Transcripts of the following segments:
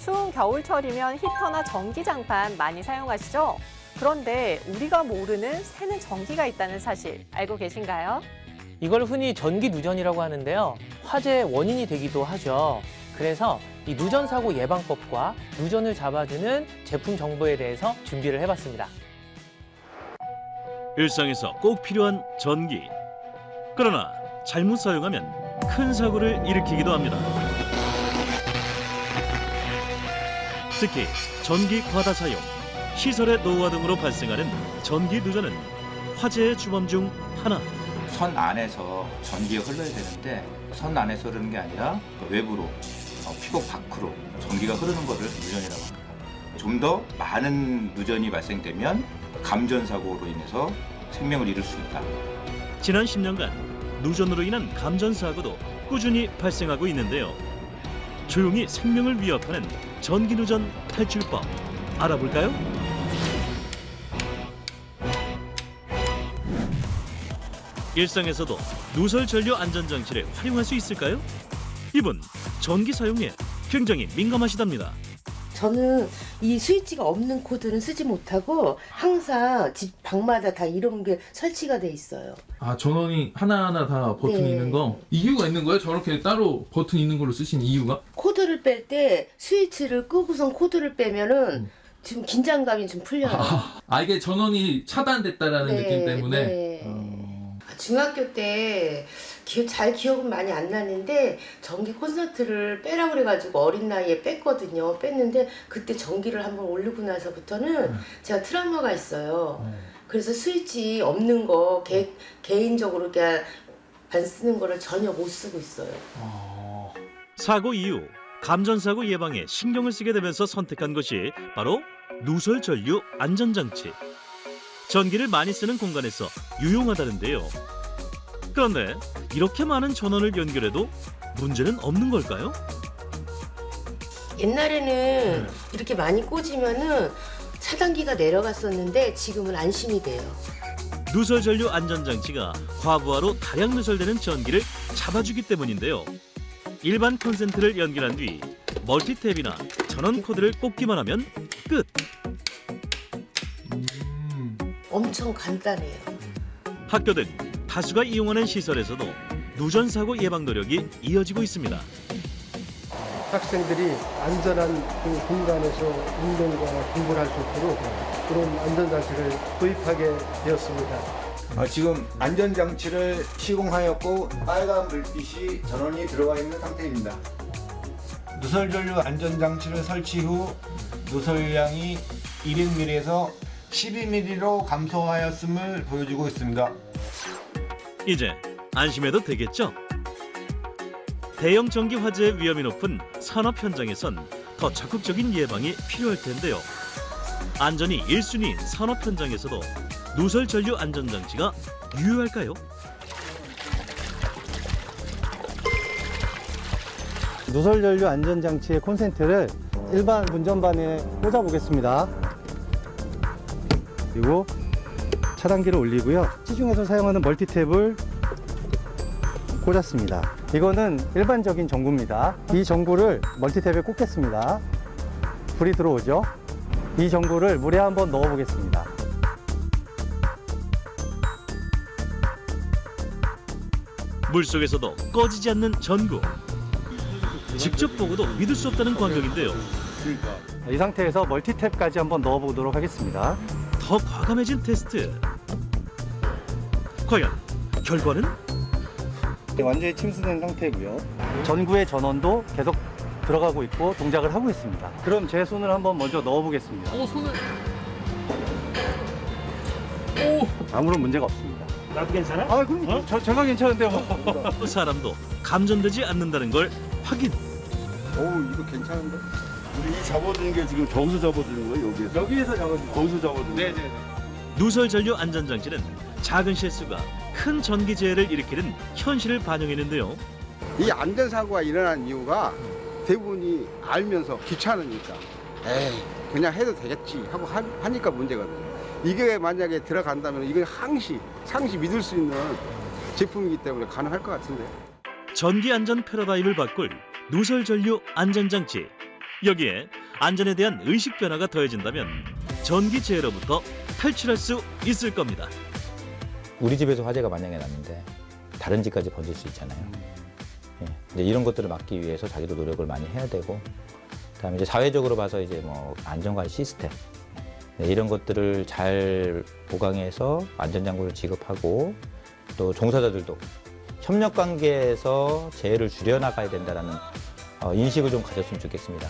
추운 겨울철이면 히터나 전기장판 많이 사용하시죠? 그런데 우리가 모르는 새는 전기가 있다는 사실 알고 계신가요? 이걸 흔히 전기 누전이라고 하는데요. 화재의 원인이 되기도 하죠. 그래서 이 누전 사고 예방법과 누전을 잡아주는 제품 정보에 대해서 준비를 해봤습니다. 일상에서 꼭 필요한 전기. 그러나 잘못 사용하면 큰 사고를 일으키기도 합니다. 특히 전기 과다 사용, 시설의 노후화 등으로 발생하는 전기 누전은 화재의 주범 중 하나. 선 안에서 전기가 흘러야 되는데 선 안에서 흐르는 게 아니라 외부로 피복 밖으로 전기가 흐르는 것을 누전이라고 합니다. 좀 더 많은 누전이 발생되면 감전 사고로 인해서 생명을 잃을 수 있다. 지난 10년간 누전으로 인한 감전 사고도 꾸준히 발생하고 있는데요. 조용히 생명을 위협하는 전기 누전 탈출법 알아볼까요? 일상에서도 누설 전류 안전 장치를 활용할 수 있을까요? 이분 전기 사용에 굉장히 민감하시답니다. 저는 이 스위치가 없는 코드는 쓰지 못하고 항상 집 방마다 다 이런 게 설치가 돼 있어요. 아, 전원이 하나하나 다 버튼이 네. 있는 거? 이유가 있는 거예요? 저렇게 따로 버튼 있는 걸로 쓰신 이유가? 코드를 뺄 때 스위치를 끄고선 코드를 빼면은 지금 긴장감이 좀 풀려요. 이게 전원이 차단됐다라는 느낌 때문에? 네. 중학교 때 잘 기억은 많이 안 나는데 전기 콘센트를 빼라 그래가지고 어린 나이에 뺐거든요. 뺐는데 그때 전기를 한번 올리고 나서부터는 제가 트라우마가 있어요. 그래서 스위치 없는 거 개인적으로 그냥 안 쓰는 거를 전혀 못 쓰고 있어요. 사고 이후 감전사고 예방에 신경을 쓰게 되면서 선택한 것이 바로 누설 전류 안전장치. 전기를 많이 쓰는 공간에서 유용하다는데요. 그런데 이렇게 많은 전원을 연결해도 문제는 없는 걸까요? 옛날에는 이렇게 많이 꽂으면은 차단기가 내려갔었는데 지금은 안심이 돼요. 누설 전류 안전장치가 과부하로 다량 누설되는 전기를 잡아주기 때문인데요. 일반 콘센트를 연결한 뒤 멀티탭이나 전원 코드를 꽂기만 하면 끝! 엄청 간단해요. 학교 등 다수가 이용하는 시설에서도 누전 사고 예방 노력이 이어지고 있습니다. 학생들이 안전한 그 공간에서 운동과 공부를 할 수 있도록 그런 안전장치를 도입하게 되었습니다. 지금 안전장치를 시공하였고 빨간 불빛이 전원이 들어가 있는 상태입니다. 누설전류 안전장치를 설치 후 누설량이 200ml에서 12ml로 감소하였음을 보여주고 있습니다. 이제 안심해도 되겠죠? 대형 전기 화재의 위험이 높은 산업 현장에선 더 적극적인 예방이 필요할 텐데요. 안전이 1순위인 산업 현장에서도 누설 전류 안전장치가 유효할까요? 누설전류 안전장치의 콘센트를 일반 운전반에 꽂아보겠습니다. 그리고 차단기를 올리고요. 시중에서 사용하는 멀티탭을 꽂았습니다. 이거는 일반적인 전구입니다. 이 전구를 멀티탭에 꽂겠습니다. 불이 들어오죠? 이 전구를 물에 한번 넣어보겠습니다. 물속에서도 꺼지지 않는 전구. 직접 보고도 믿을 수 없다는 광경인데요. 이 상태에서 멀티탭까지 한번 넣어보도록 하겠습니다. 더 과감해진 테스트. 과연 결과는? 완전히 침수된 상태고요. 전구의 전원도 계속 들어가고 있고 동작을 하고 있습니다. 그럼 제 손을 한번 먼저 넣어보겠습니다. 아무런 문제가 없습니다. 나도 괜찮아? 그럼 제가 괜찮은데요. 사람도 감전되지 않는다는 걸 확인. 이거 괜찮은데? 이 잡아주는 게 지금 저기서 잡아주는 거예요? 여기에서? 여기에서 잡아주세요. 거기서 잡아주는 거예요? 네네. 누설 전류 안전장치는 작은 실수가 큰 전기 재해를 일으키는 현실을 반영했는데요. 이 안전사고가 일어난 이유가 대부분이 알면서 귀찮으니까 그냥 해도 되겠지 하고 하니까 문제거든요. 이게 만약에 들어간다면 이건 상시 믿을 수 있는 제품이기 때문에 가능할 것 같은데. 전기 안전 패러다임을 바꿀 누설 전류 안전장치. 여기에 안전에 대한 의식 변화가 더해진다면 전기 재해로부터 탈출할 수 있을 겁니다. 우리 집에서 화재가 만약에 났는데 다른 집까지 번질 수 있잖아요. 예, 이제 이런 것들을 막기 위해서 자기도 노력을 많이 해야 되고, 그다음에 이제 사회적으로 봐서 이제 뭐 안전관 시스템, 네, 이런 것들을 잘 보강해서 안전장구를 지급하고, 또 종사자들도 협력 관계에서 재해를 줄여나가야 된다는 인식을 좀 가졌으면 좋겠습니다.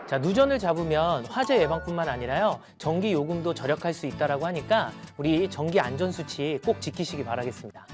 자, 누전을 잡으면 화재 예방뿐만 아니라요, 전기 요금도 절약할 수 있다라고 하니까 우리 전기 안전 수치 꼭 지키시기 바라겠습니다.